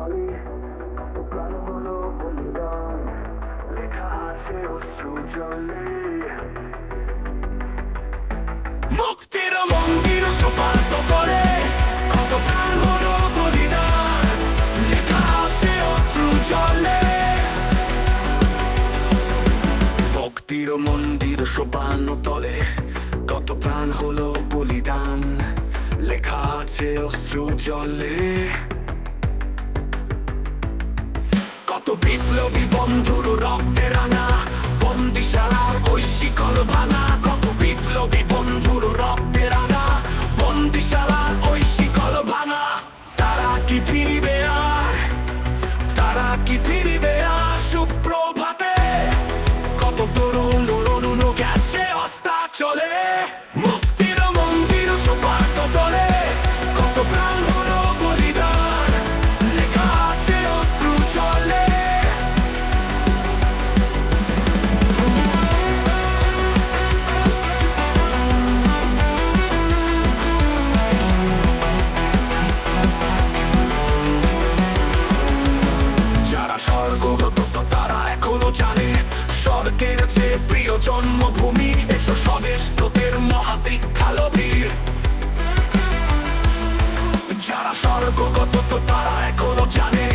তলে কত প্রাণ হলো বলিদান, লেখা আছে অশ্রু জলে। মুক্তির মন্দির সোপান্ত করে কত প্রাণ হলো বলিদান, লেখা আছে অশ্রু জলে। মুক্তির মন্দির সোপানো তলে কত প্রাণ হলো বলিদান, লেখা আছে অশ্রু জলে। কত বিপ্লবী বন্ধুর রক্তে রাঙা বন্দিশালার ওই শিকল ভাঙা, কত বিপ্লবী বন্ধুর রক্তে রাঙা বন্দিশালার ওই শিকল ভাঙা। তারা কি ফিরিবে আর, তারা কি ফিরিবে আর সুপ্রভাতে, কত তরুণ তরুণ গেছে অস্তাচলে। মুক্তির মন্দির সোপান্ত তলে কত প্রাণ হলো বলিদান, লেখা আছে অশ্রু জলে। যারা স্বর্গগত তারা এখনো জানে স্বর্গের যে প্রিয় জন্মভূমি, এসো স্বদেশ তোদের মহাদীক্ষালো বীর। যারা স্বর্গগত তারা এখনো জানে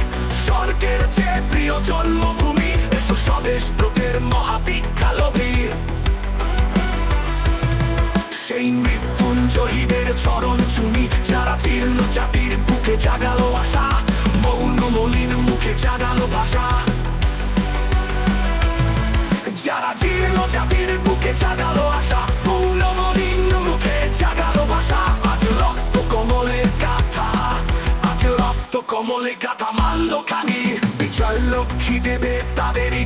স্বর্গের যে প্রিয় জন্মভূমি, এসো স্বদেশ তোদের মহাদীক্ষালো বীর। সেই মৃত্যুঞ্জয়ীদের চরণ চুমি, যারা জীর্ণ জাতির বুকে জাগালো আশা, মৌন মলিন মুখে জাগালো ভাষা। যারা জীর্ণ জাতির বুকে জাগালো আশা, মৌন মলিন মুখে জাগালো ভাষা। আজ রক্ত কমলের গাথা, আজ রক্ত কমলে গাথা মানলো খানি, বিজয় লক্ষ্মী দেবে তাদেরই